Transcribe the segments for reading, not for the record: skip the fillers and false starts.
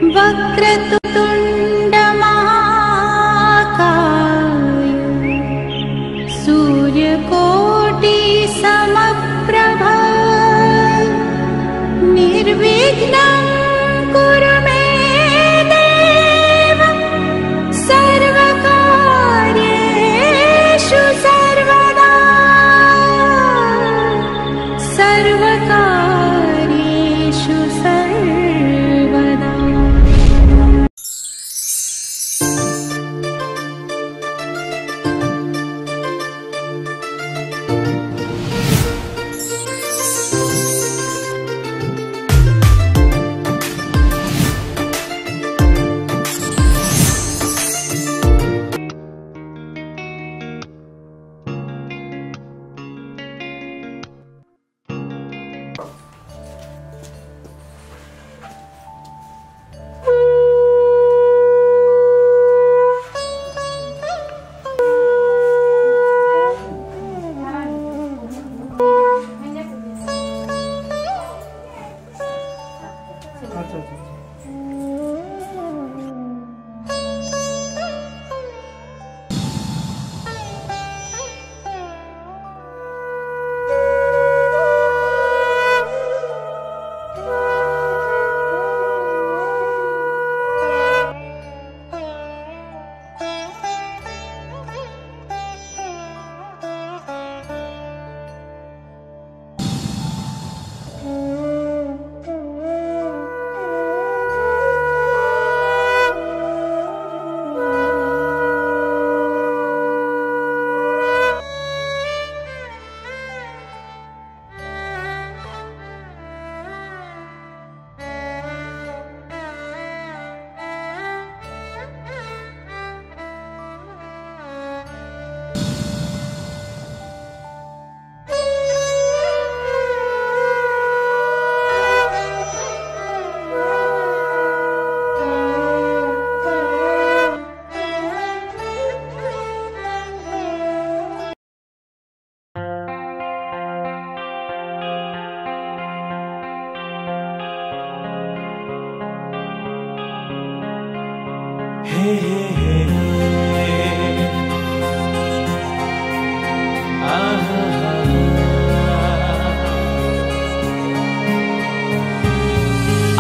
वक्रतुण्ड महाकाय सूर्यकोटि समप्रभ निर्विघ्नं कुरु मे देव सर्वकार्येषु सर्वदा सर्वकार्येषु सर्वदा।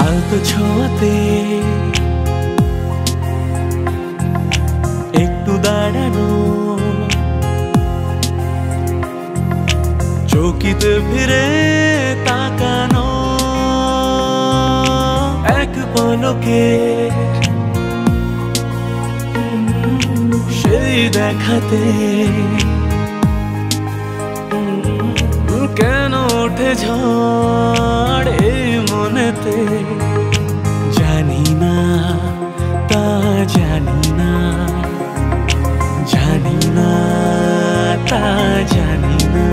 আলতো ছোঁয়াতে একটু দাঁড়ানো, চৌকিতে ফিরে তাকানো, এক পলকে সেই দেখাতে কেন ওঠে ঝড় এই মনেতে, জানি না তা জানি না, জানি না তা জানি না।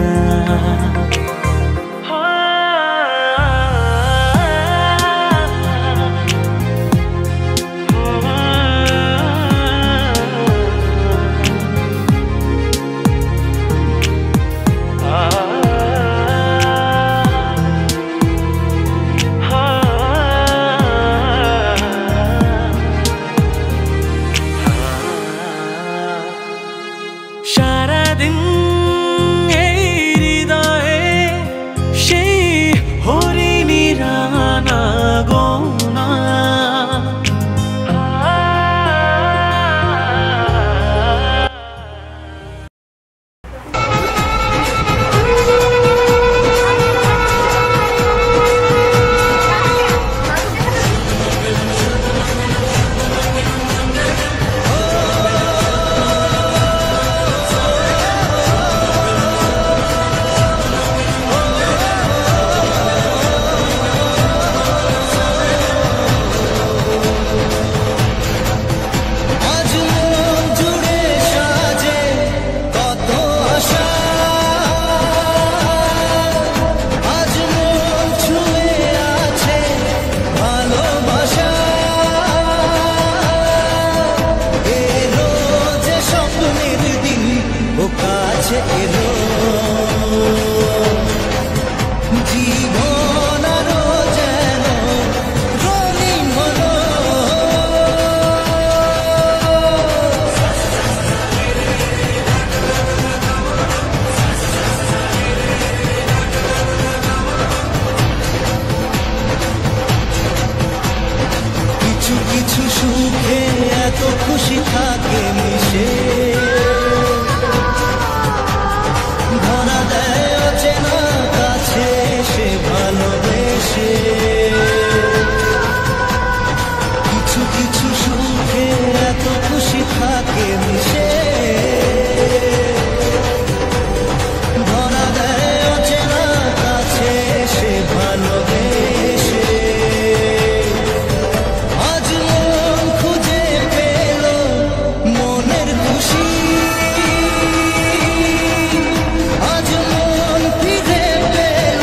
কিছু সুখে এত খুশি থাকে মিশে, ধরা দেয় অচেনা কাছে সে ভালোবেসে। কিছু কিছু সুখে এত খুশি থাকে মিশে, ধরা দেয় অচেনা কাছে সে ভালোবেসে। আজ মন খুঁজে পেল মনের খুশি, আজ মন ফিরে পেল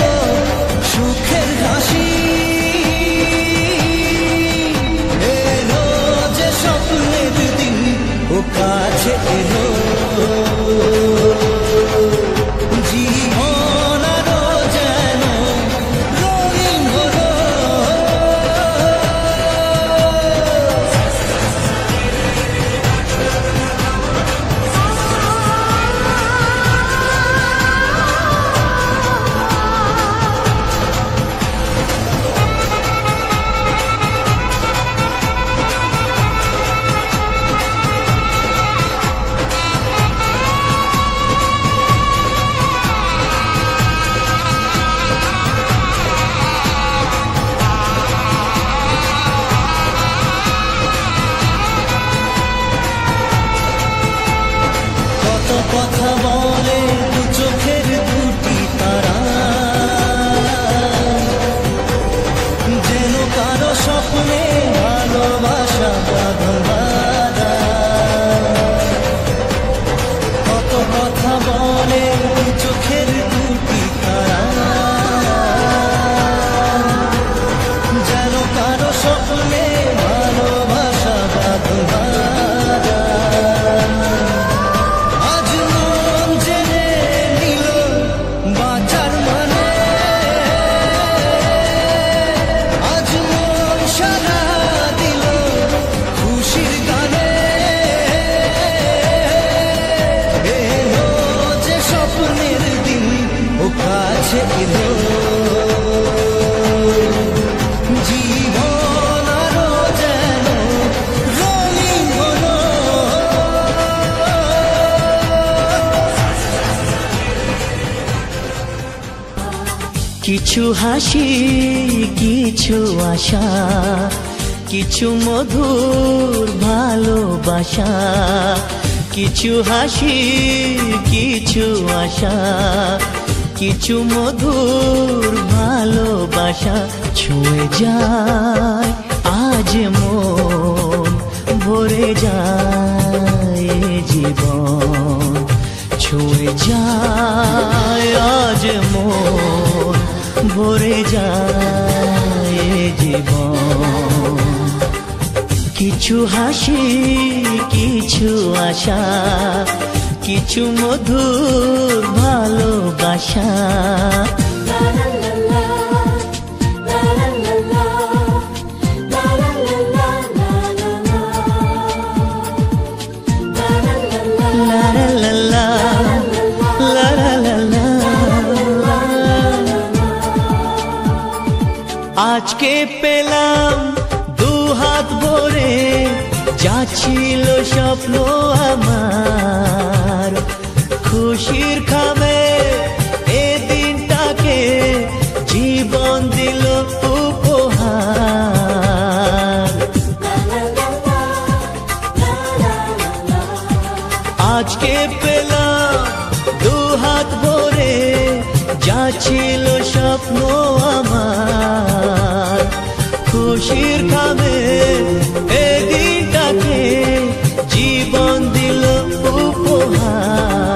সুখের হাসি। এলো যে স্বপ্নের দিন ও কাছে এলো, জীবন আরো যেন রঙিন হলো। কত কথা বলে দু চোখের দুটি তারা, যেন কারো স্বপ্নে ভালোবাসা বাঁধা। কত কথা বলে দু চোখের দুটি তারা, যেন কারো স্বপ্নে ভালোবাসা বাঁধা। আজ মন জেনে নিল বাঁচার মানে, আজ মন সারা দিল খুশির গানে। এলো যে স্বপ্নের দিন ও কাছে এলো, জীবন আরো যেন রঙিন হলো। কিছু হাসি, কিছু আশা, কিছু মধুর ভালোবাসা। কিছু হাসি, কিছু আশা, কিছু মধুর ভালোবাসা। ছুঁয়ে যায় আজ মন, ভরে যায় জীবন। ছুঁয়ে যায় আজ মন, ভরে যায় জীবন। কিছু হাসি, কিছু আশা, কিছু মধুর ভালোবাসা। আজকে পেলাম দু হাত ভরে, যা ছিল স্বপ্ন আমার। খুশির খামে এ দিনটাকে জীবন দিল উপহার। আজকে পেলাম দু হাত ভরে, যা ছিল স্বপ্ন আমার। খুশির খামে এ দিনটাকে জীবন দিল উপহার।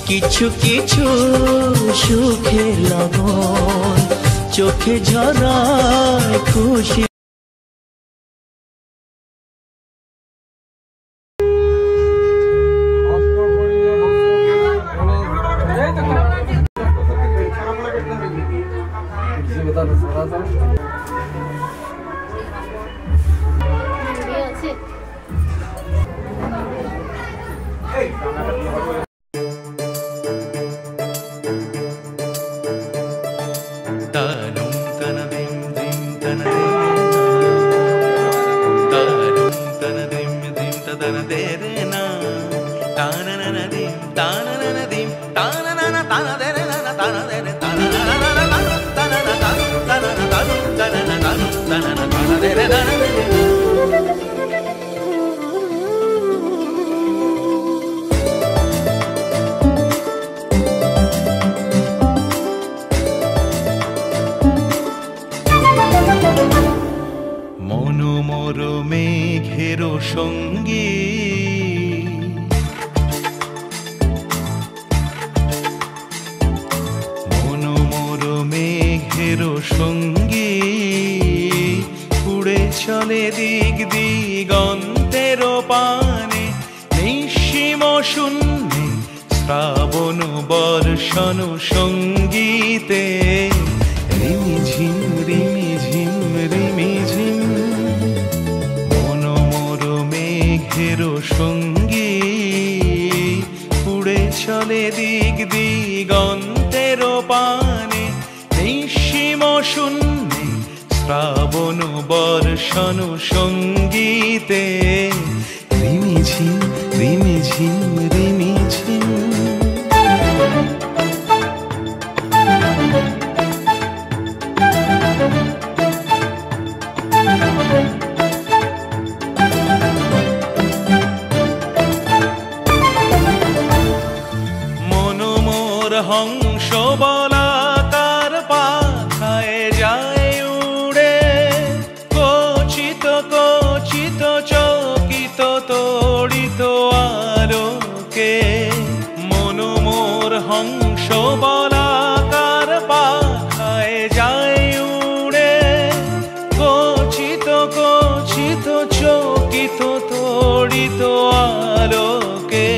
কিছু কিছু সুখের লগন চোখে ঝরায় খুশি। Tanum tanavim dim tanavim মনোমর মেঘের সঙ্গী মনোমর মেঘের সঙ্গী উড়ে চলে দিক দিগন্তের পানে নিঃসীম শূন্যে শ্রাবণ বর্ষণ সঙ্গীতে রিমিঝিম রিমিঝিম রিমিঝিম মনোমর মেঘের সঙ্গী উড়ে চলে দিক দিগন্তের পানে নিঃসীম শূন্যে শ্রাবণ বর্ষণ সঙ্গীতে রিমিঝিম রিমিঝিম রিমিঝিম হংস বলাকার পাখায় যায় উড়ে কচিত কচিত চকিত তড়িত আলোকে মনোমোর হংস বলাকার পাখায় যায় উড়ে কচিত কচিত চকিত তড়িত আলোকে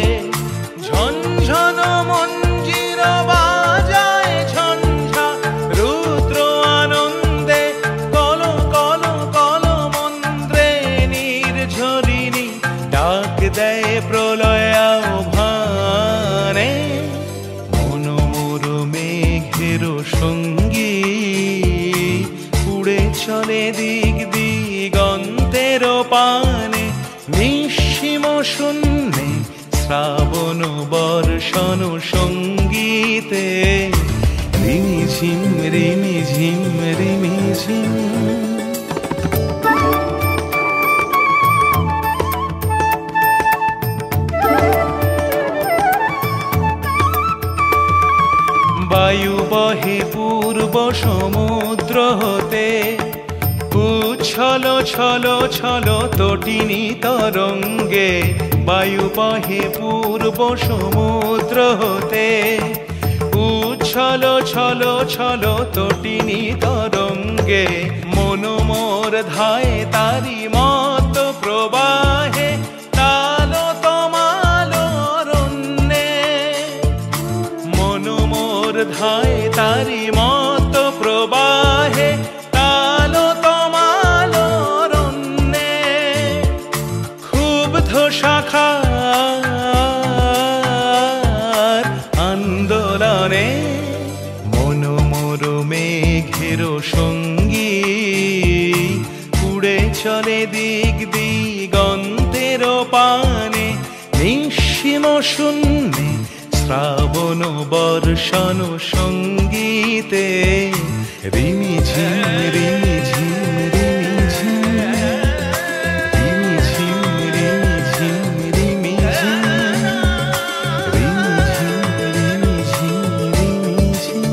ঝনঝন মঞ্জির বাজায় ঝঞ্ঝা রুদ্র আনন্দে কল কল কল মন্ত্রে নির্ঝরিণী ডাক দেয় প্রলয় আহ্বানে মনোমর মেঘের সঙ্গী উড়ে চলে দিক দিগন্তের পানে নিঃসীম শূন্যে শ্রাবণ বর্ষণ সঙ্গীতে রিমিঝিম রিমিঝিম রিমিঝিম বায়ু বহে পূর্ব সমুদ্র হতে উচ্ছল ছল ছল তটিনী তরঙ্গে বায়ু বহে পূর্ব সমুদ্র হতে উচ্ছল ছল ছল তটিনী তরঙ্গে মনোমোর ধায় তারি মত প্রবাহে তালো তমালো রণ্যে মনোমোর ধায় তারি মত প্রবাহে তালো তমালো রণ্যে ক্ষুব্ধ শাখার আন্দোলনে মনোমর মেঘের সঙ্গী উড়ে চলে দিক দিগন্তের পানে নিঃসীম শূন্যে শ্রাবণ বর্ষণ সঙ্গীতে রিমিঝিম রিমিঝিম রিমিঝিম রিমিঝিম রিমিঝিম রিমিঝিম রিমিঝিম রিমিঝিম রিমিঝিম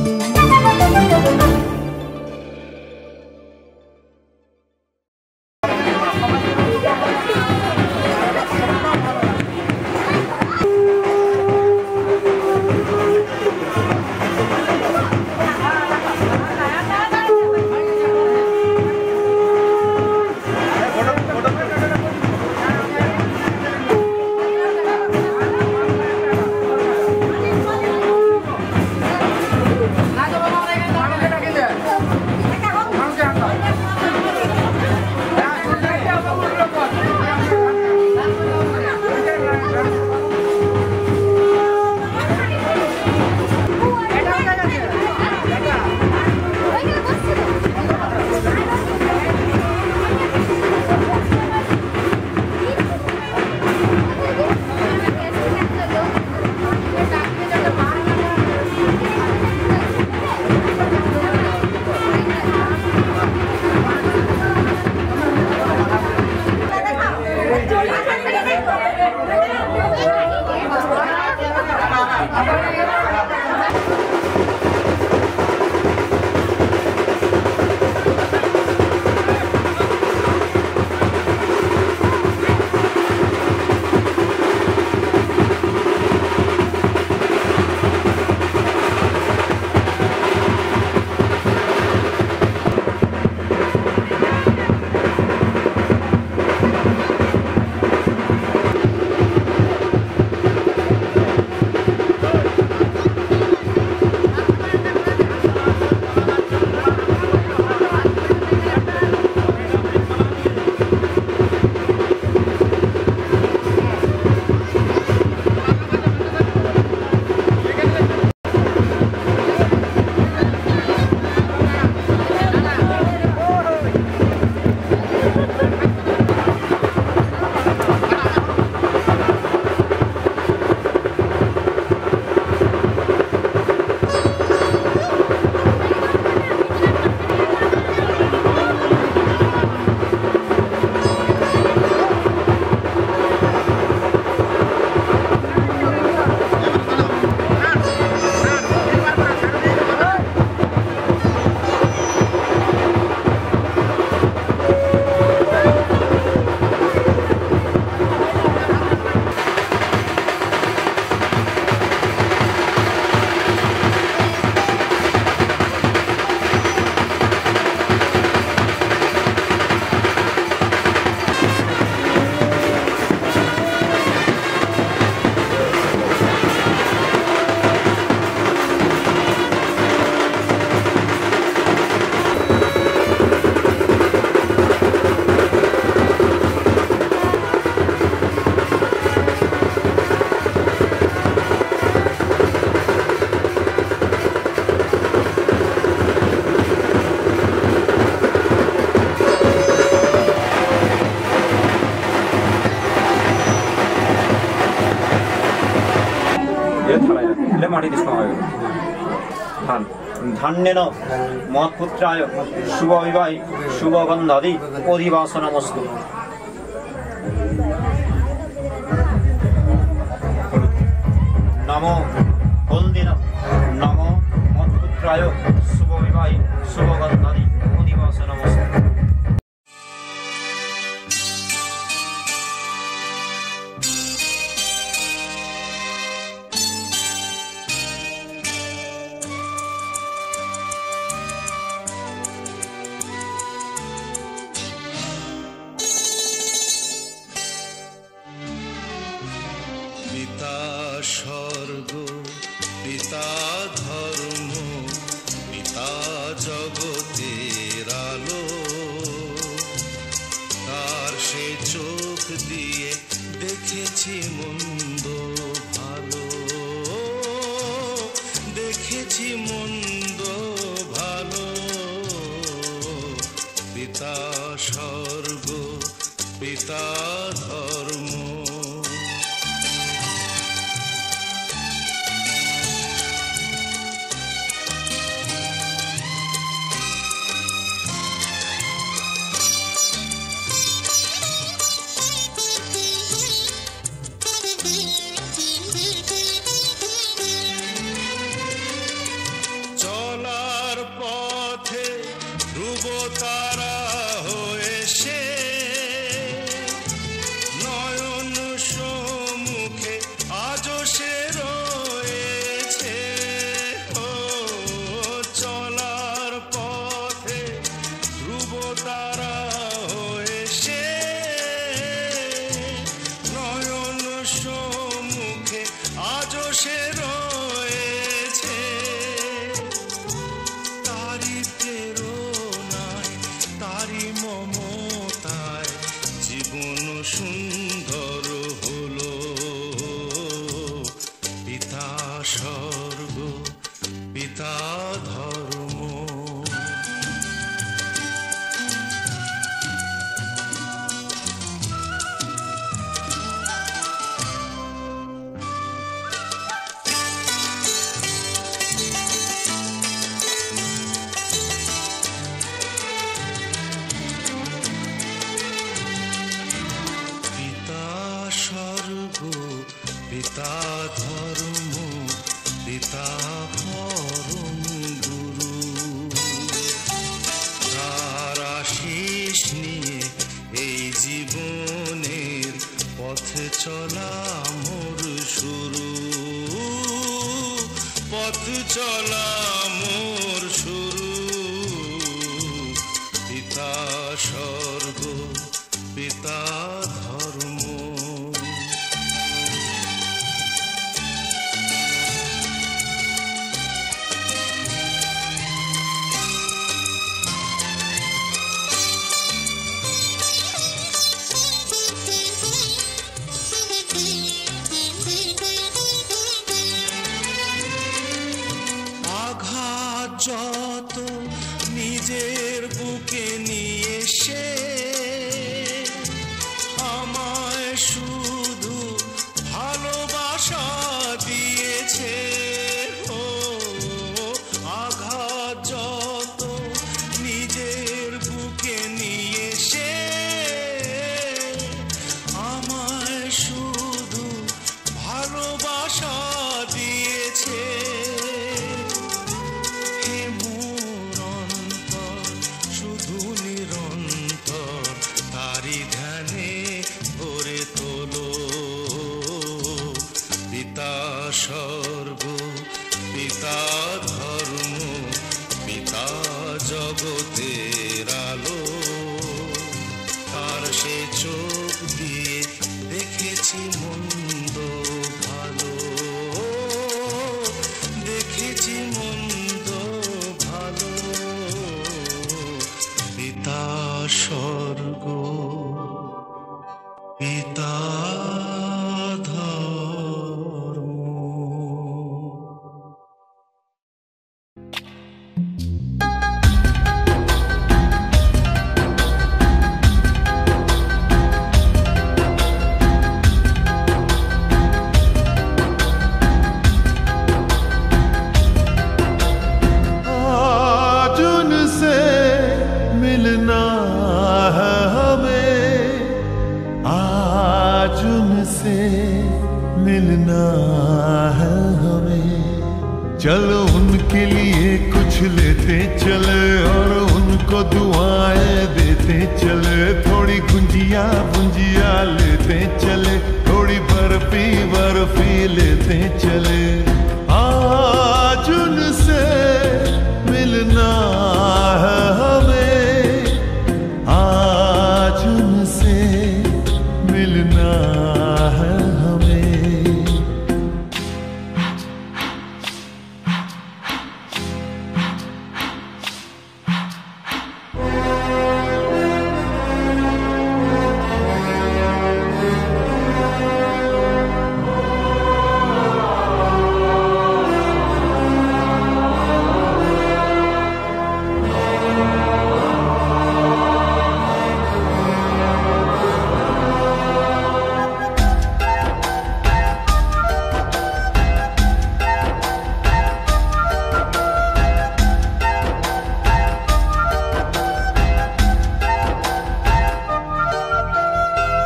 থালায় রাখলে মাটিতে শোয়া হয়ে গেল। ধান ধান্যেন মৎপুত্রায় শুভ বিবাহে শুভগন্ধাদি অধিবাসনমস্তু। নমো হলদিন নমো মৎপুত্রায় শুভ বিবাহে শুভগন্ধাদি অধিবাসনমস্তু। পিতা স্বর্গ পিতা ধর্ম পিতা জগতের আলো, তার সে চোখ দিয়ে দেখেছি মন্দ ভালো, দেখেছি মন্দ ভালো। পিতা স্বর্গ পিতা ধর্ম। চলার পথে ধ্রুব তারা হয়ে সে নয়ন সম্মুখে আজও সে রয়েছে। ও চলার পথে ধ্রুব তারা হয়ে সে নয়ন সম্মুখে আজও সে রয়েছে। তারি প্রেরণায় তারি মমতায় জীবন সুন্দর হলো। পিতা স্বর্গ পিতা ধর্ম। পিতা স্বর্গ পিতা ধর্ম পিতা পরম গুরু, তার আশীষ নিয়ে এই জীবনের পথ চলা মোর শুরু, পথ চলা মোর শুরু। পিতা স্বর্গ পিতা ধর্ম। আঘাত যত নিজের বুকে নিয়ে সে আমায় শুধু ভালোবাসা দিয়েছে। ও আঘাত যত নিজের বুকে নিয়ে সে আমায় শুধু ভালোবাসা দিয়েছে। হে মোর অন্তর শুধু নিরন্তর তারি ধ্যানে ভরে তোলো। পিতা স্বর্গ পিতা ধর্ম পিতা জগতের আলো, তার সে চোখ দিয়ে দেখেছি মন্দ ভালো, দেখেছি মন্দ ভালো। পিতা স্বর্গ পিতা ধর্ম। आज उनसे मिलना है हमें। चलो उनके लिए कुछ लेते चले और उनको दुआएं देते चले। थोड़ी गुंजिया गुंजिया लेते चले, थोड़ी बर्फी बर्फी लेते चले। आज उनसे मिलना है हमें, आज उनसे मिलना है हमें।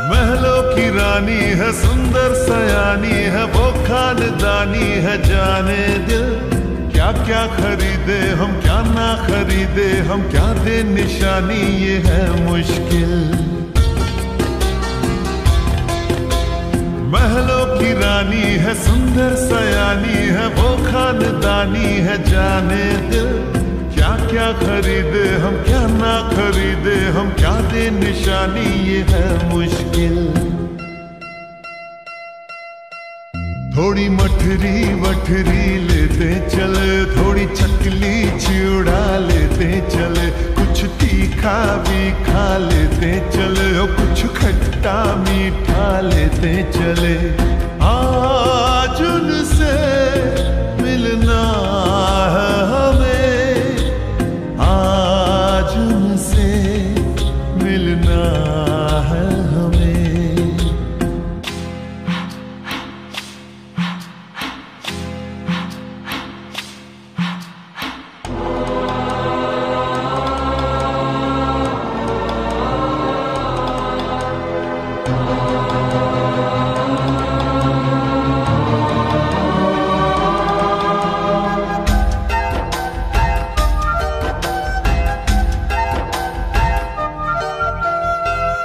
महलों की रानी है, सुंदर सयानी है, वो खानदानी है जाने दिल। क्या क्या खरीदे हम, क्या ना खरीदे हम, क्या दे निशानी ये है मुश्किल। महलों की रानी है, सुंदर सयानी है, वो खानदानी है जाने दिल। क्या क्या खरीदे हम, क्या ना खरीदे हम, क्या दे निशानी ये है मुश्किल। थोड़ी मठरी वठरी लेते चले, थोड़ी चकली चिड़ा लेते चले। कुछ तीखा भी खा लेते चले और कुछ खट्टा मीठा लेते चले। आज उनसे मिलना है हमें, आज उनसे मिलना है हमें।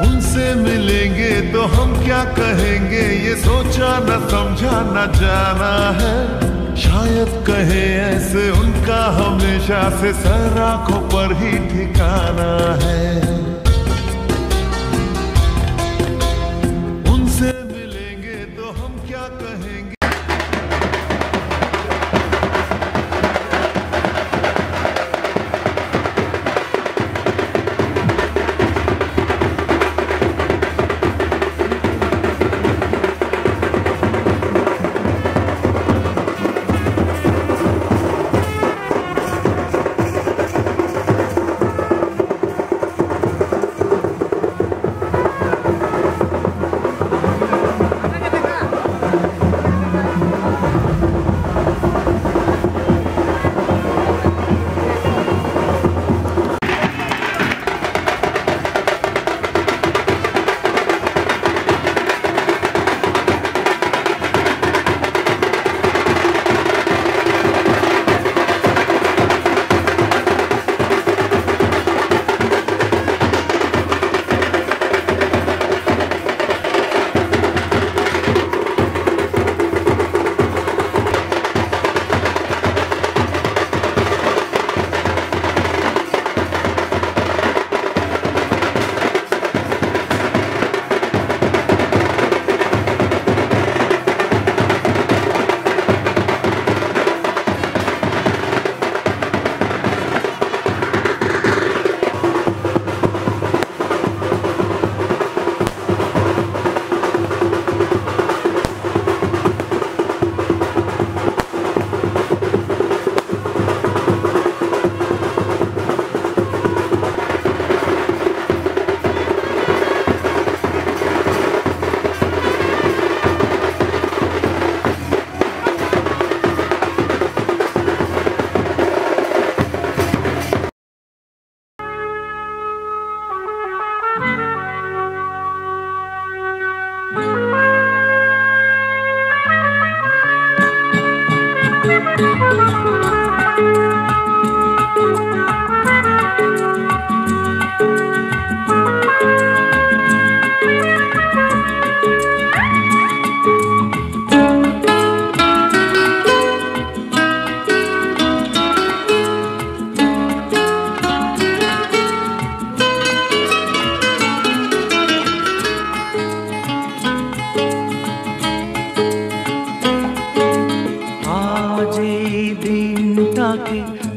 उनसे मिलेंगे तो हम क्या कहेंगे, ये सोचा न समझा न जाना है। शायद कहे ऐसे उनका हमेशा से सर आंखों पर ही ठिकाना है। उनसे मिलेंगे तो हम क्या कहेंगे।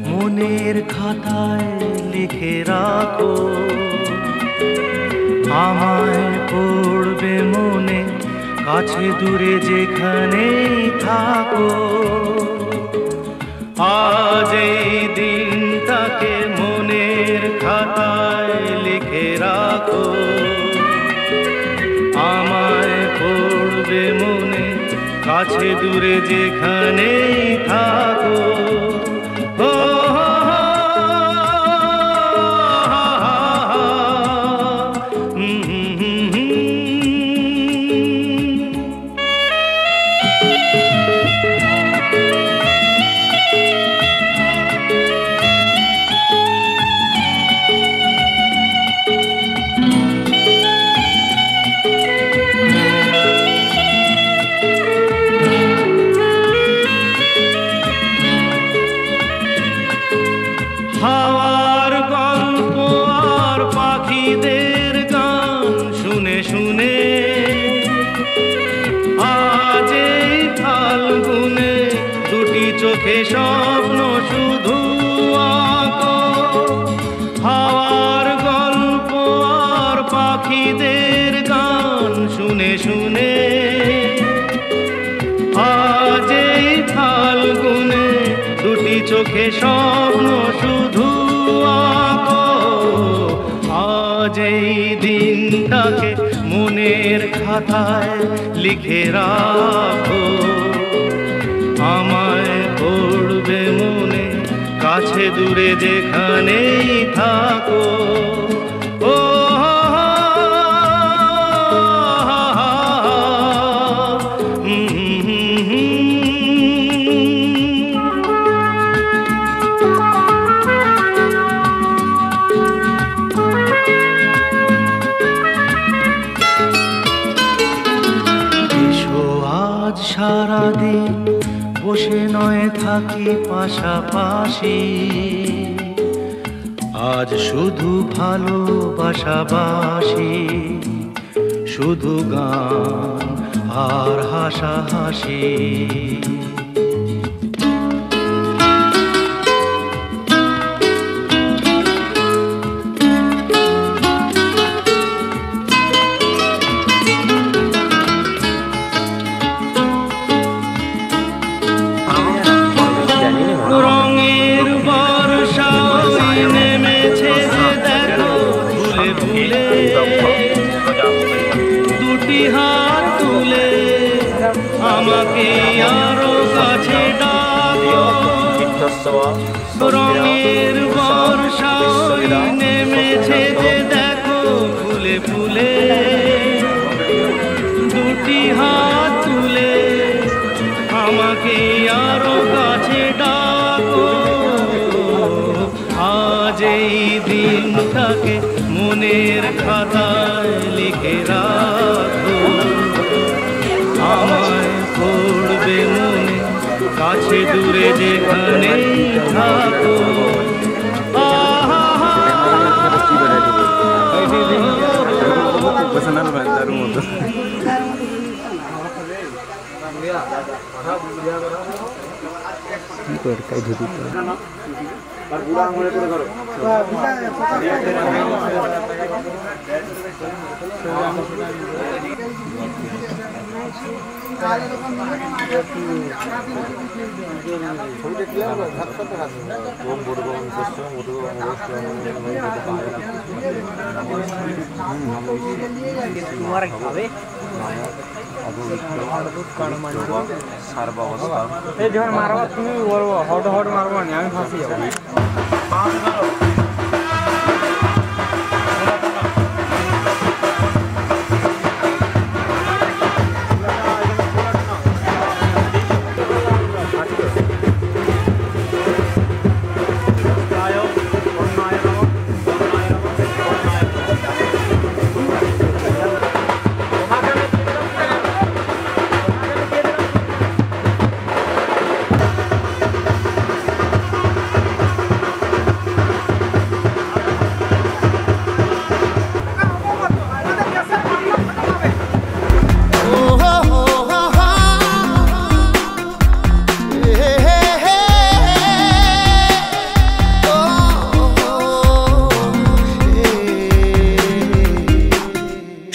মনের খাতায় লিখে রাখো, আমায় পড়বে মনে, কাছে দূরে যেখানেই থাকো। আজ এই দিনটাকে মনের খাতায় লিখে রাখো, আমায় পড়বে মনে, কাছে দূরে যেখানেই থাকো। হাওয়ার গল্প আর পাখিদের গান শুনে শুনে আজ এই ফাল্গুনে দুটি চোখে স্বপ্ন শুধু আঁকো। হাওয়ার গল্প আর পাখিদের গান শুনে শুনে আজ এই ফাল্গুনে দুটি চোখে স্বপ্ন শুধু আঁকো। আজ এই দিনটাকে মনের খাতায় লিখে রাখো, আমায় পড়বে মনে, কাছে দূরে যেখানেই থাকো। ও সারাদিন বসে নয় থাকি পাশাপাশি, আজ শুধু ভালোবাসাবাসি, শুধু গান আর হাসাহাসি। রঙের বর্ষা নেমেছে যে দেখো ভুলে ভুলে, দুটি হাত তুলে আমাকে আরো কাছে ডাকো। রঙের বর্ষা নেমেছে যে দেখো ভুলে ভুলে, দুটি হাত তুলে আমাকে আরো কাছে ডাকো। আজ এই দিনটাকে মনের খাতায় লিখে রাখো, আমায় পড়বে মনে, কাছে দূরে যেখানেই থাকো। এই যখন মারবা তুমি বলবো হট হট মারবো না, আমি ফাঁসি যাবো।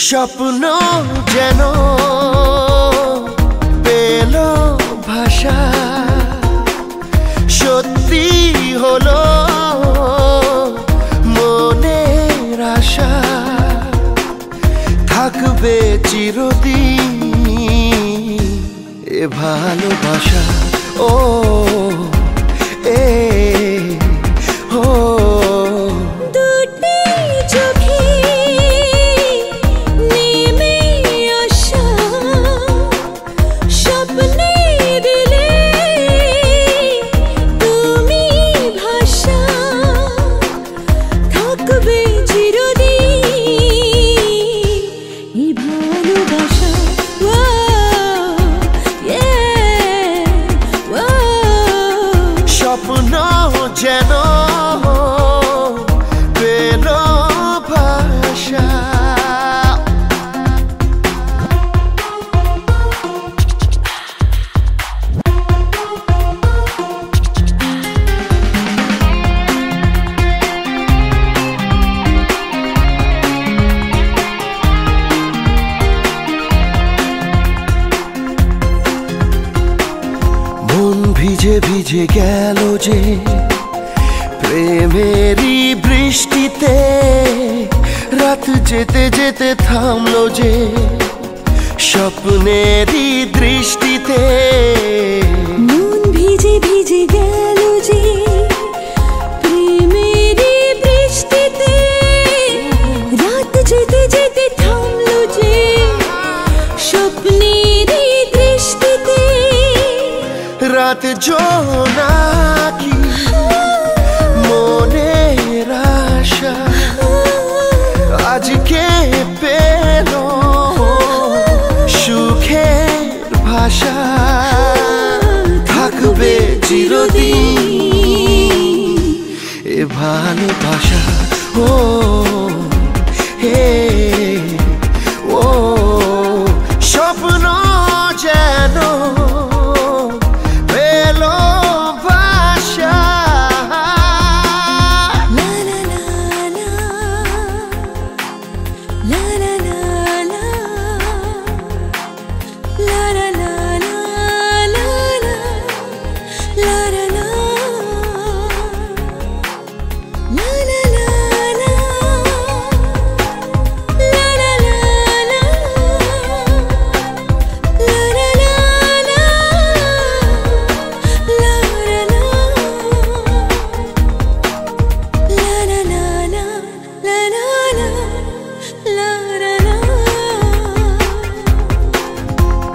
স্বপ্ন যেন পেল ভাষা, সত্যি হলো মনের আশা, থাকবে চিরদিন এ ভালোবাসা। ও এ ও দুটি চোখে নেমে আসা স্বপ্নে দিলে তুমি ভাষা, থাকবে চিরদিন এই ভালোবাসা। স্বপ্ন যেন পেল ভাষা। মন ভিজে ভিজে গেল যে প্রেমেরই বৃষ্টিতে, রাত যেতে যেতে থামলো যে স্বপ্নেরই দৃষ্টিতে। মন ভিজে ভিজে গেল যে প্রেমেরই বৃষ্টিতে, রাত যেতে যেতে থামলো যে স্বপ্নেরই দৃষ্টিতে। রাত জোনাকি মনের আশা আজকে পেল সুখের ভাষা, থাকবে চিরদিন এ ভালোবাসা। ও হে ও স্বপ্ন যেন পেল ভাষা। লা লা লা লা, লা লা লা লা, লা লা লা লা, লা লা, লা লা লা, লা লা লা লা, লা লা লা লা, লা লা লা লা, লা লা লা, লা লা লা লা, লা লা লা, লা লা লা।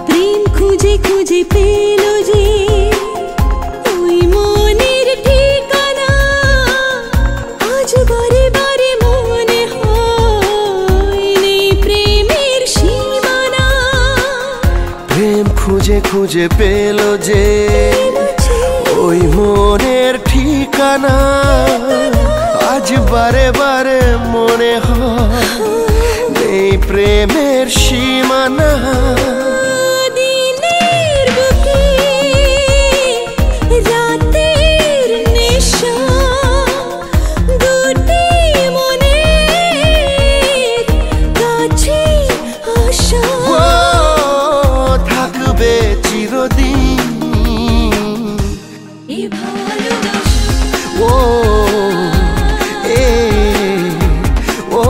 প্রেম খুঁজে খুঁজে পেল যে ওই মনের ঠিকানা, আজ বারে বারে মনে হয় নেই প্রেমের সীমানা। প্রেম খুঁজে খুঁজে পেল যে ওই মনের ঠিকানা, আজ বারে বারে মনে হয় নেই প্রেমের সীমানা। দিনের বুকে রাতের নেশা, দুটি মনের কাছে আসা। ও থাকবে চিরদিন এই ভালোবাসা। ও এ ও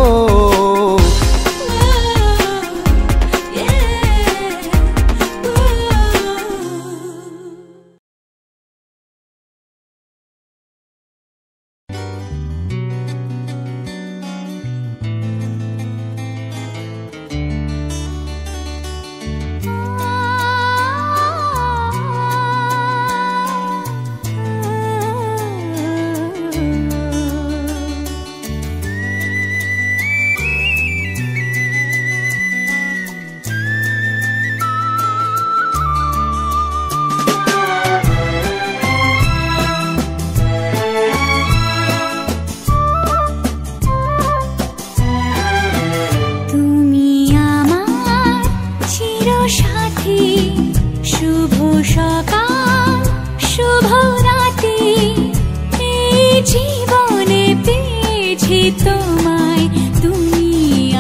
তোমায় তুমি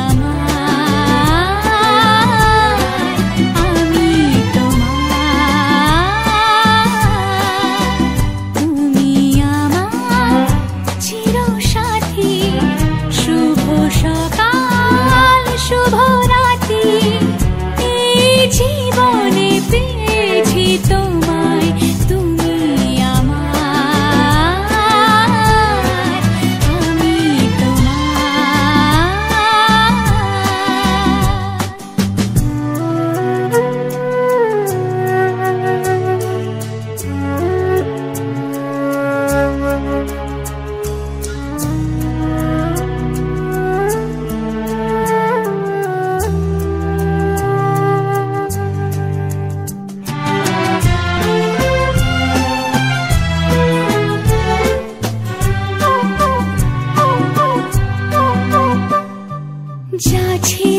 আমার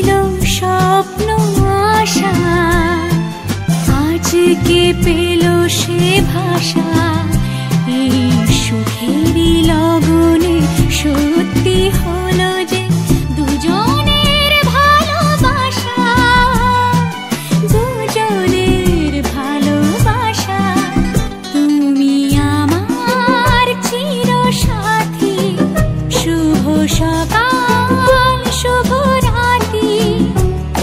ছিল স্বপ্ন আশা, আজকে পেল সে ভাষা। এই সুখেরই লগনে সত্যি হলো যে দুজনের ভালোবাসা, দুজনের ভালোবাসা। তুমি আমার চিরসাথী, শুভ সকাল শুভ রাতি।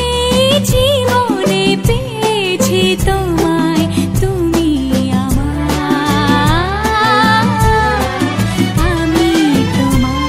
এই জীবনে পেয়েছি তোমায়, তুমি আমার, আমি তোমার।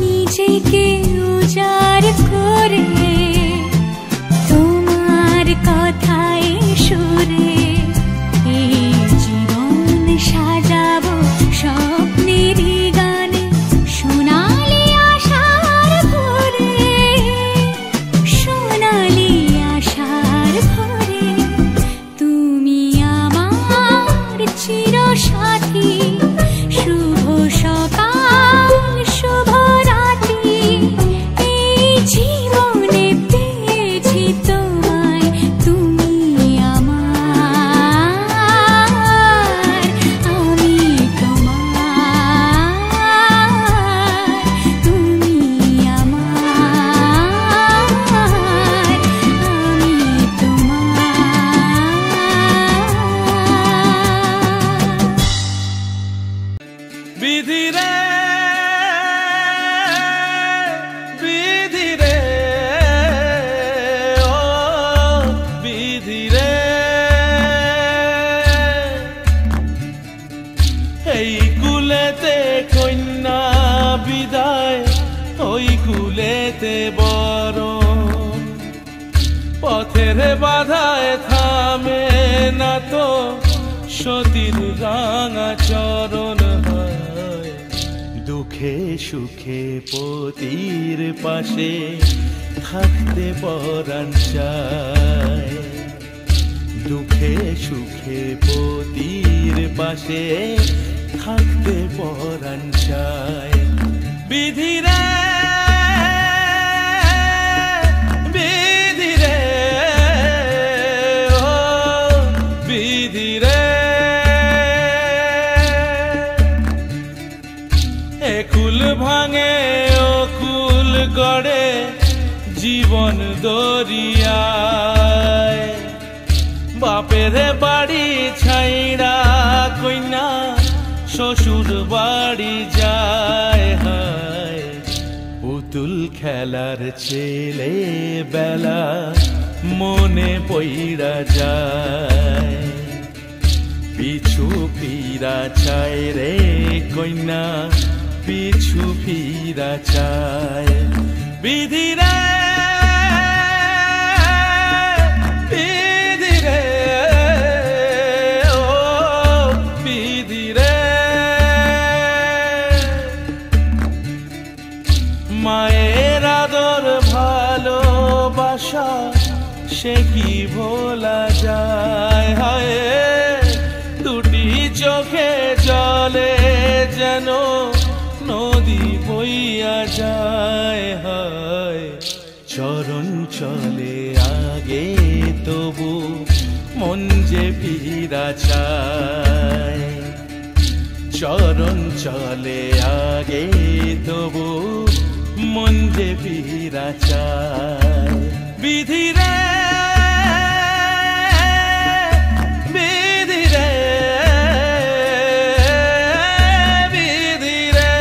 নিজেকে উজাড় করে তোমার কথায় সুরে এই জীবন সাজাবো স্বপ্নেরই গানে, সোনালি আশার ভোরে, সোনালি আশার ভোরে। তুমি আমার চিরসাথী, শুভ সকাল শুভ রাতি। এই জীবনে পেয়েছি তোমায়, তুমি আমার, আমি তোমার। তুমি আমার, আমি তোমার। বিধি রে বিধি রে ও বিধি রে, এই কুলেতে কন্যা বিদায়, ওই কুলেতে বড়। পথের বাধায় থামে না তো সতীর রাঙা চরণ হয়। দুঃখে সুখে পতির পাশে থাকতে পরাণ চায়। দুঃখে সুখে পতির পাশে থাকতে পরাণ চায়। বিধি রে বিধি রে ও বিধি রে, একুল ভাঙে অকুল গড়ে জীবন দরিয়ায়। বাপের বাড়ি ছাইড়া কইনা শ্বশুর বাড়ি যায়। হায় পুতুল খেলার ছেলে বেলা মনে পইড়া যায়। পিছু ফিরা চায় রে কইনা, পিছু ফিরা চায়। বিধি রে বিধি রে ও বিধি রে, মায়ের আদর ভালোবাসা সে কি ভোলা যায়। হায় দুটি চোখে জলে যেন নদী বইয়া যায়। হায় চরণ চলে আগে তবু মন যে ফিরা চায়। চরণ চলে আগে তবু মন যে ফিরা চায়। বিধি রে বিধি রে বিধি রে।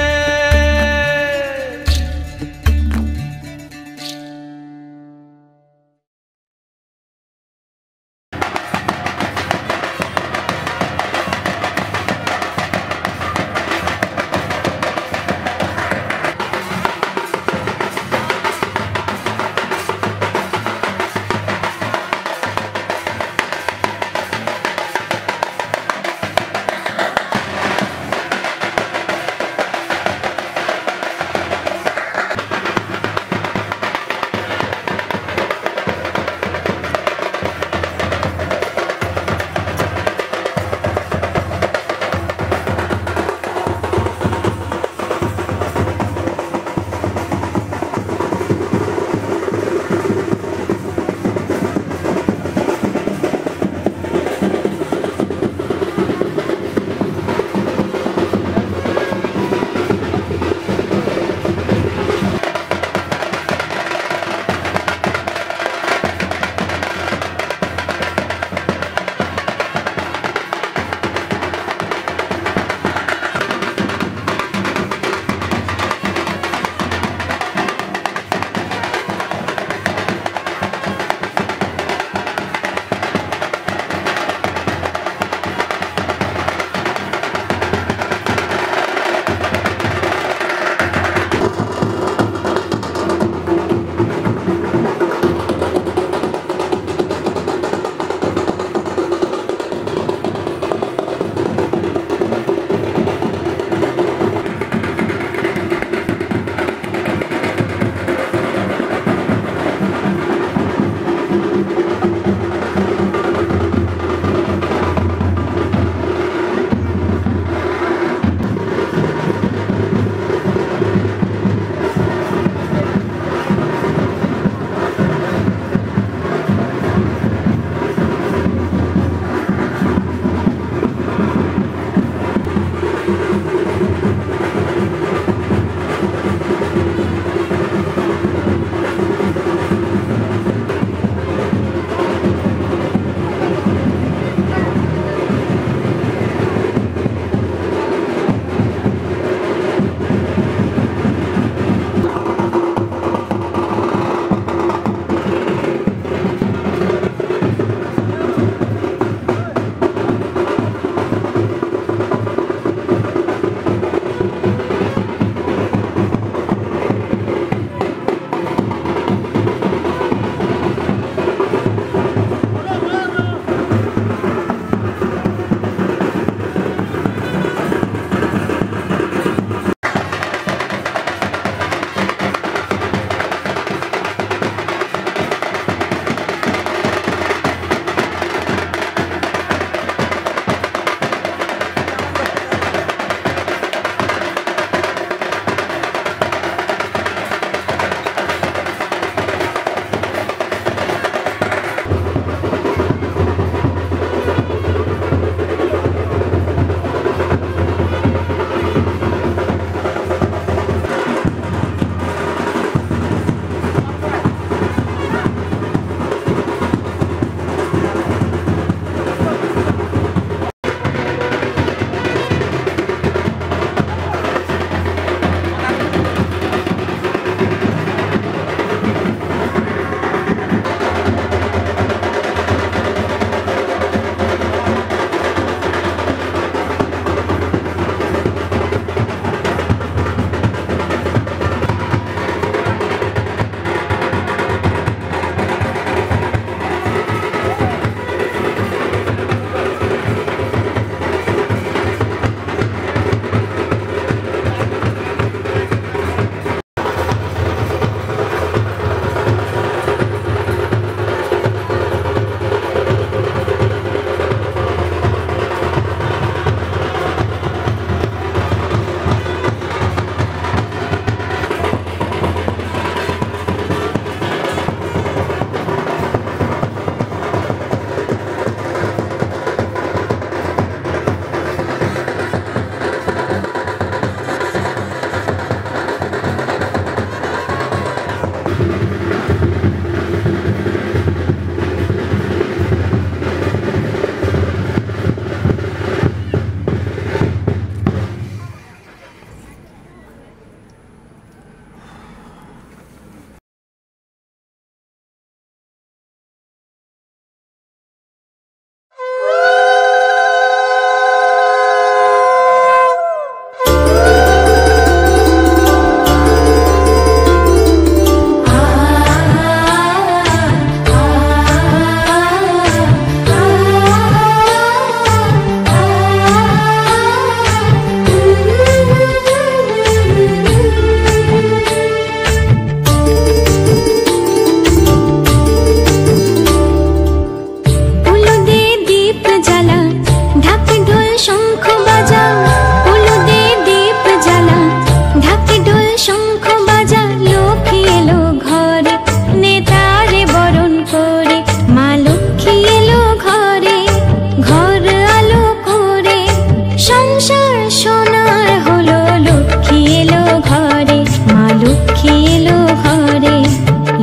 সোনার হলো লক্ষ্মী এলো ঘরে, মা লক্ষ্মী এলো ঘরে,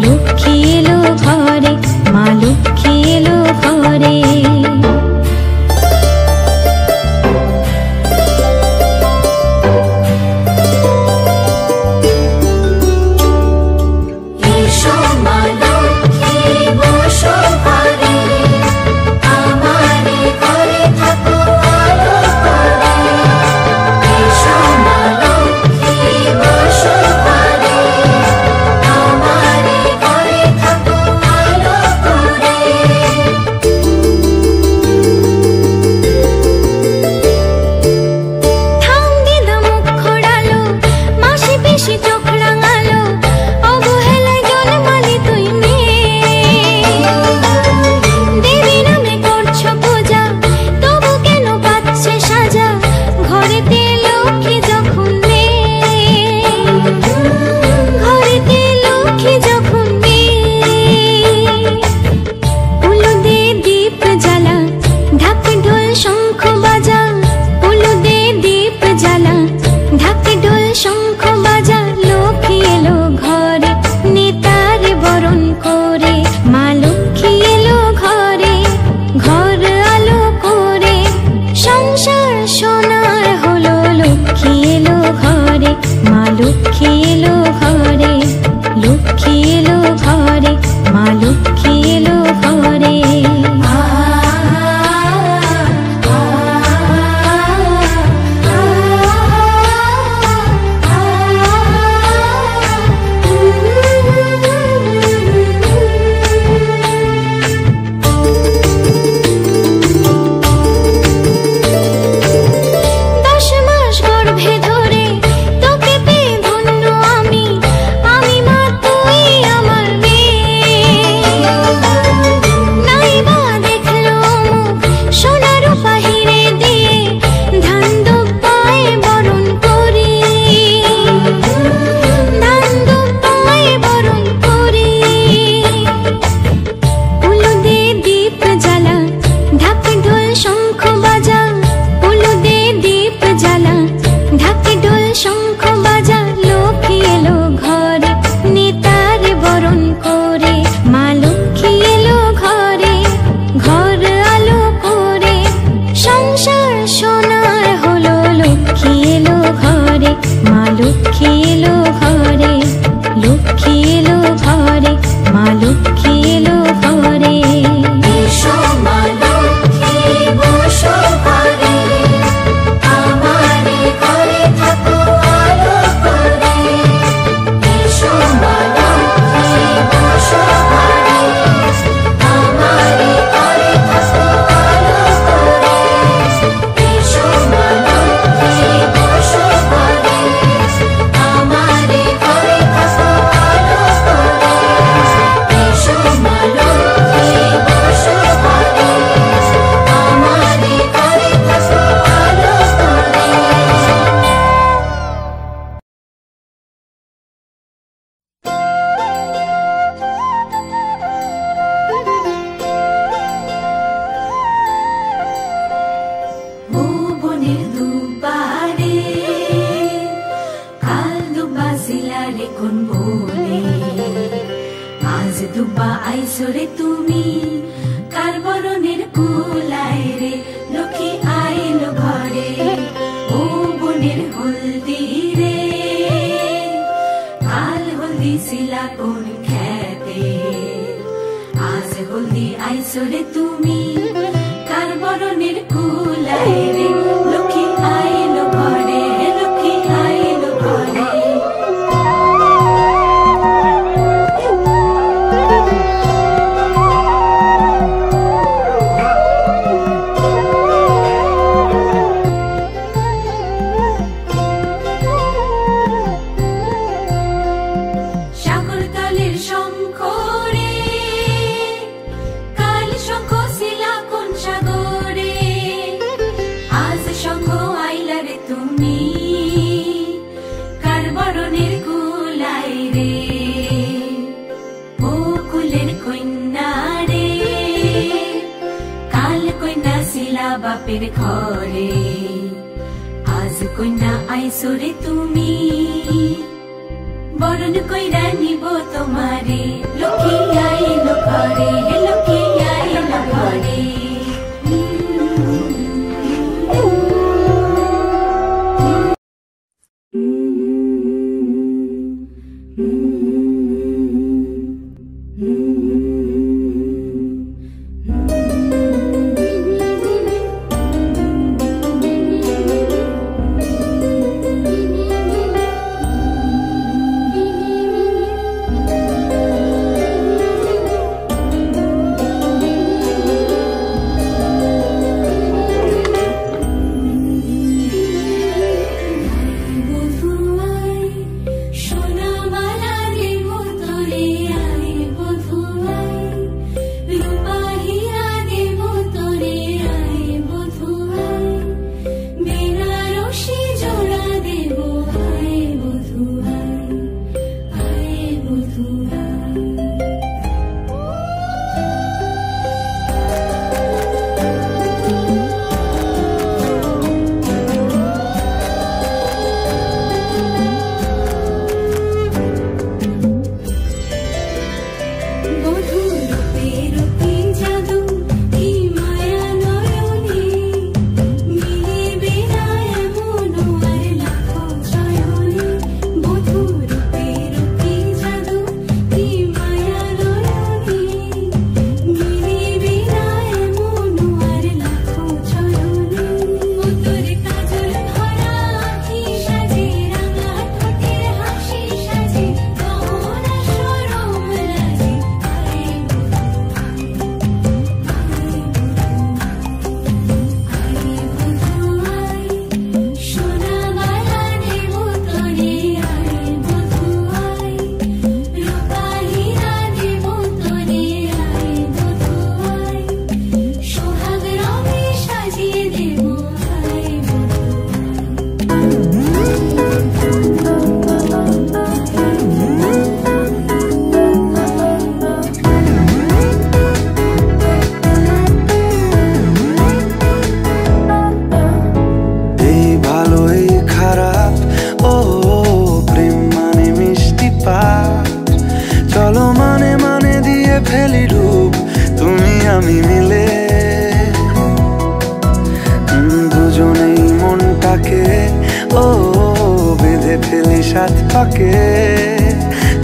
লক্ষ্মী এলো ঘরে, মা লক্ষ্মী এলো ঘরে। বাপের ঘরে আজ কন্যা আইসরে তুমি বরণ কইরা নিব তোমারে লক্ষ্মী আইলো ঘরে লক্ষ্মী আইলো ঘরে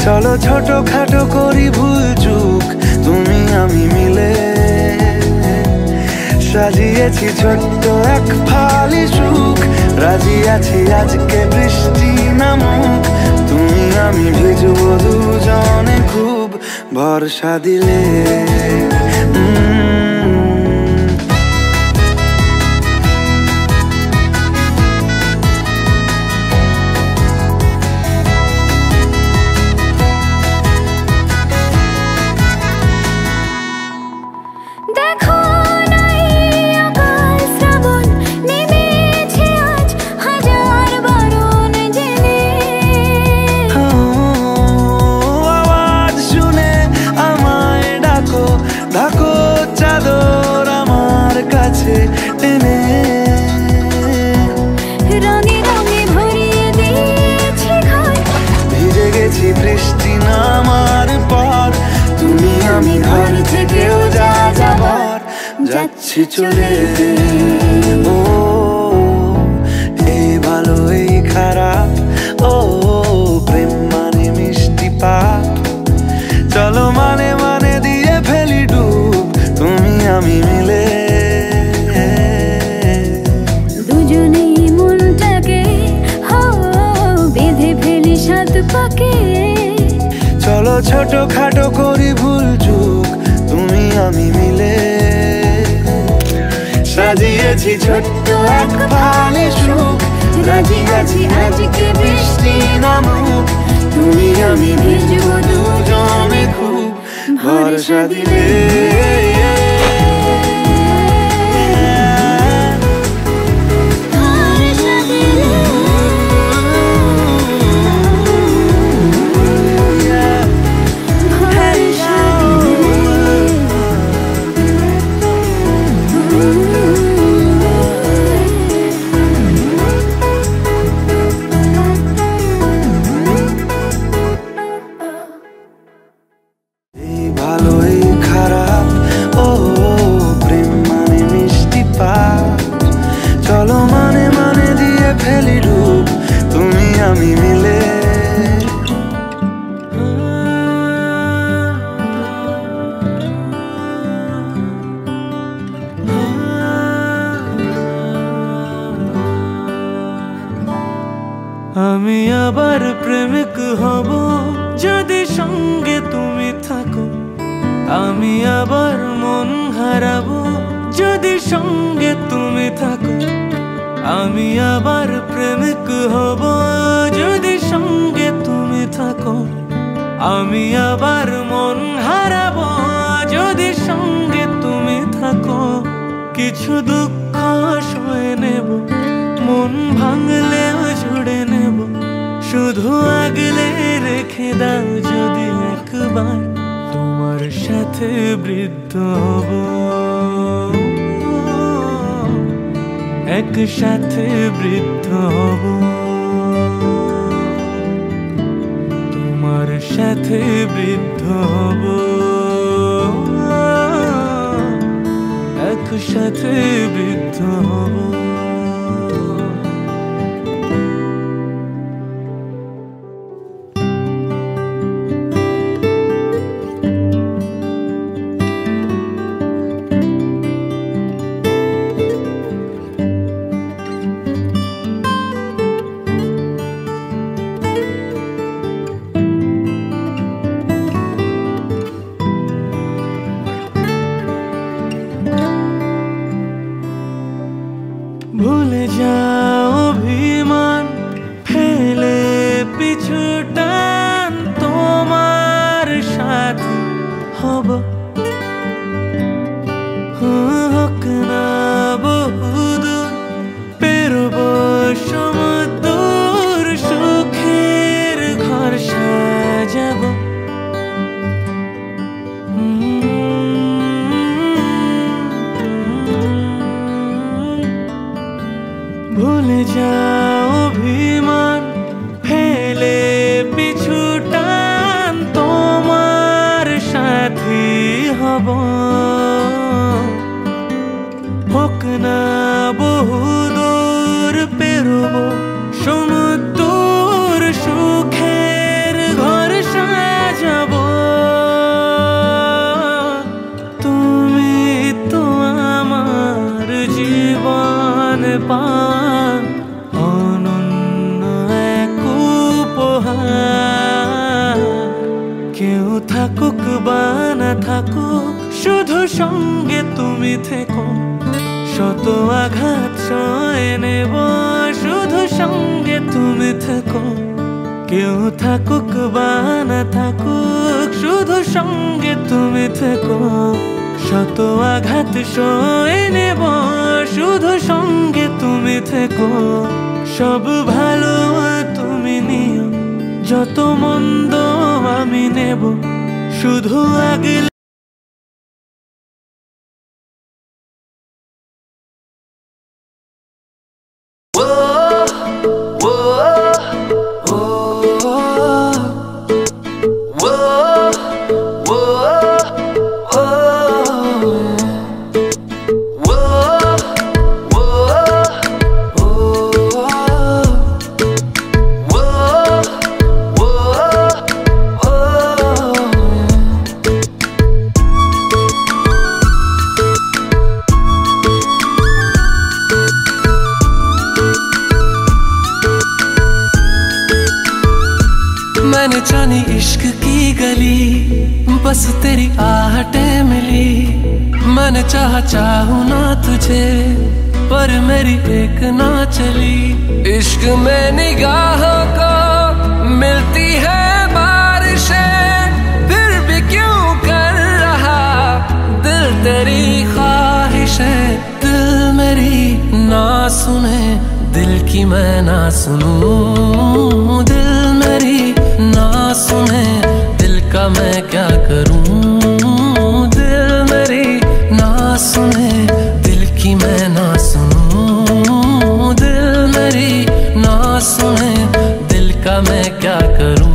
চলো ছোট খাটো করি ভুল চুক তুমি আমি মিলে সাজিয়েছি ছোট্ট এক ফালি সুখ রাজি আছি আজকে বৃষ্টি নামুক তুমি আমি ভিজবো দুজনে খুব ভরসা দিলে ভিজে গেছি বৃষ্টি নামার পর তুমি আমি ঘর থেকেও যা যাবার যাচ্ছি চলে ও এই ভালো এই খারাপ ও প্রেম মানে মিষ্টি পাপ চলো মানে মানে দিয়ে ফেলি ডুব তুমি আমি মিলে চলো ছোট খাটো করি ভুল চুক তুমি আমি মিলে সাজিয়েছি ছোট্ট এক ফালি সুখ রাজি আছি আজকে বৃষ্টি নামুক তুমি আমি ভিজবো দুজনে খুব ভরসা দিলে আমি মিলে। আমি আবার প্রেমিক হব যদি সঙ্গে তুমি থাকো, আমি আবার মন হারাবো যদি সঙ্গে তুমি থাকো, আমি আবার প্রেমিক হব যদি সঙ্গে তুমি থাকো, আমি আবার মন হারাবো যদি সঙ্গে তুমি থাকো। কিছু দুঃখ সয়ে নেব, মন ভাঙলেও জুড়ে নেব, শুধু আগলে রেখে দাও যদি একবার তোমার সাথে বৃদ্ধ হব, একসাথে বৃদ্ধ হব, তোমার সাথে বৃদ্ধ হব, একসাথে বৃদ্ধ হব। ভুলে যাও অভিমান, ফেলে পিছু টান, তোমার সাথে হব, হোক না বহুদূর, পেরোব সমুদ্র, সুখের ঘর সাজাব। ভুলে যাও অভিমান, ফেলে পিছু টান, তোমার সাথী হব, হোক না বহুদূর, পেরোব সমুদ্র, সুখের ঘর সাজাব। তুমি তো আমার জীবন পান অনন্য এক উপহার, কেউ থাকুক বা না থাকুক, শুধু সঙ্গে তুমি থেকো, শত আঘাত সয়ে নেব, শুধু সঙ্গে তুমি থেকো, কেউ থাকুক বা না থাকুক, শুধু সঙ্গে তুমি থেকো, শত আঘাত সয়ে নেব, শুধু সঙ্গে তুমি থেকো। সব ভালো তুমি নিও, যত মন্দ আমি নেব, শুধু আগলে। मैंने जानी इश्क की गली, बस तेरी आहटें मिली, मैंने चाहूं ना तुझे, पर मेरी एक ना चली। इश्क में निगाहों को मिलती है बारिशें, फिर भी क्यों कर रहा दिल तेरी ख्वाहिशें। दिल मेरी ना सुने, दिल की मैं ना सुनूं, दिल मेरी ना सुने, दिल का मैं क्या करूं। दिल मेरी ना सुने, दिल की मैं ना सुनूं, दिल मेरी ना सुने, दिल का मैं क्या करूं।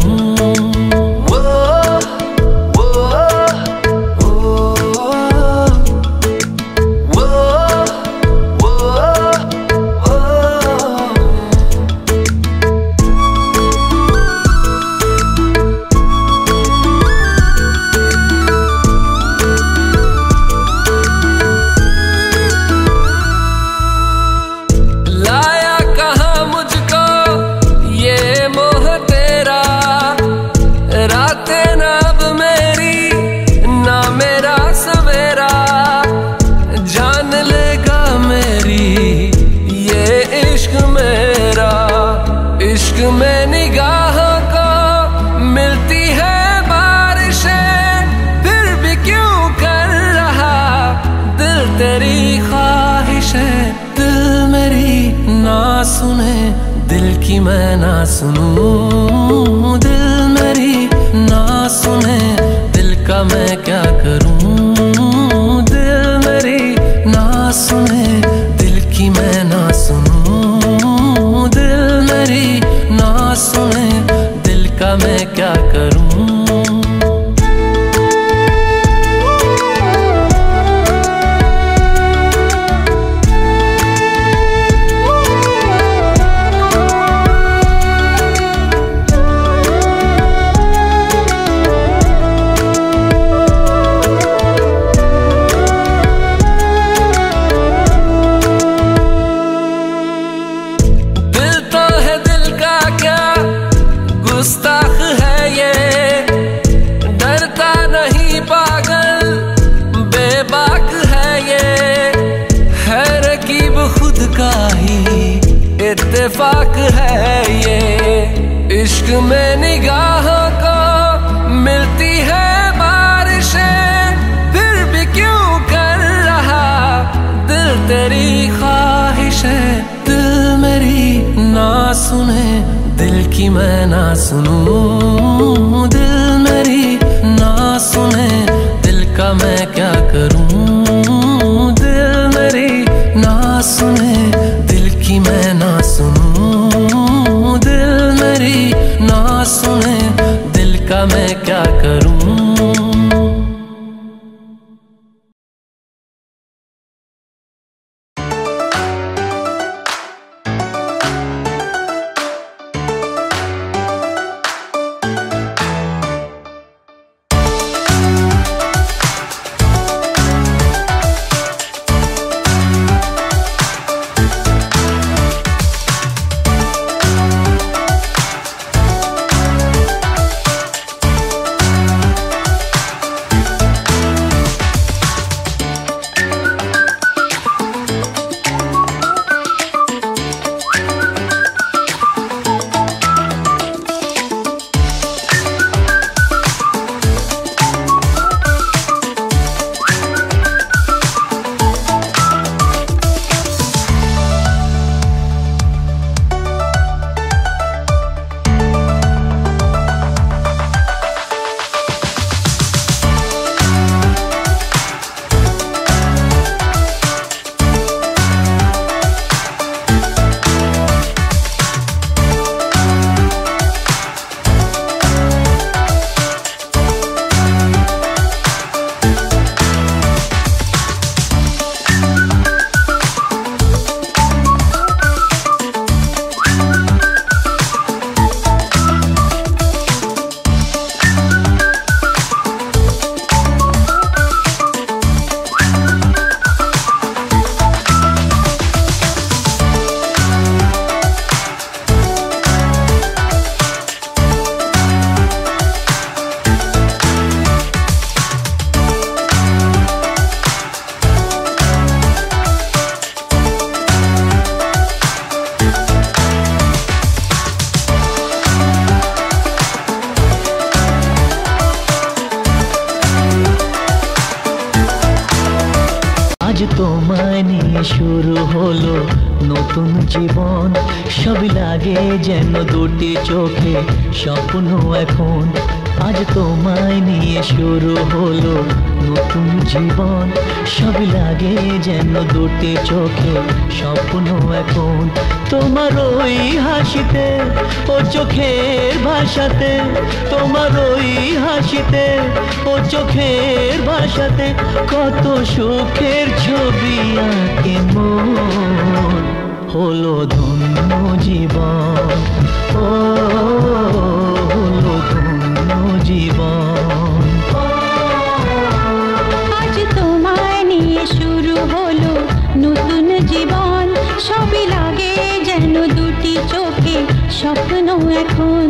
इश्क में निगाहों को मिलती है बारिशें, फिर भी क्यों कर रहा दिल तेरी ख्वाहिशें। दिल मेरी ना सुने, दिल की मैं ना सुनूं। दिल मेरी ना सुने, दिल का मैं क्या करूं। दिल मेरी ना सुने, दिल की मैं ना सुनूं। दिल मेरी ना सुने, दिल का मैं क्या करूं। गुस्ताख है ये, डरता नहीं पागल बेबाक है ये, है रकीब खुद का ही इत्तेफाक है ये। इश्क में निगाहों को मिलती है बारिशें, फिर भी क्यों कर रहा दिल तेरी ख्वाहिशें। दिल मेरी ना सुने, दिल की मैं ना सुनूं। दिल मेरी ना सुने, दिल का मैं क्या करूं। दिल मेरी ना सुने, दिल की मैं ना सुनूं। दिल मेरी ना सुने, दिल का मैं क्या करूं। তোমায় নিয়ে শুরু হলো নতুন জীবন, সবই লাগে যেন দুটি চোখে স্বপ্ন এখন। আজ তোমায় নিয়ে শুরু হলো নতুন জীবন, সবই লাগে যেন দুটি চোখে স্বপ্ন এখন। তোমার ওই হাসিতে ও চোখের ভাষাতে, তোমার ওই হাসিতে ও চোখের ভাষাতে কত সুখের ছবি আঁকে মন। হলো ধন্য জীবন, ও হলো ধন্য জীবন। আজ তোমায় নিয়ে শুরু হলো নতুন জীবন, সবই লাগে যেন দুটি চোখে স্বপ্ন এখন।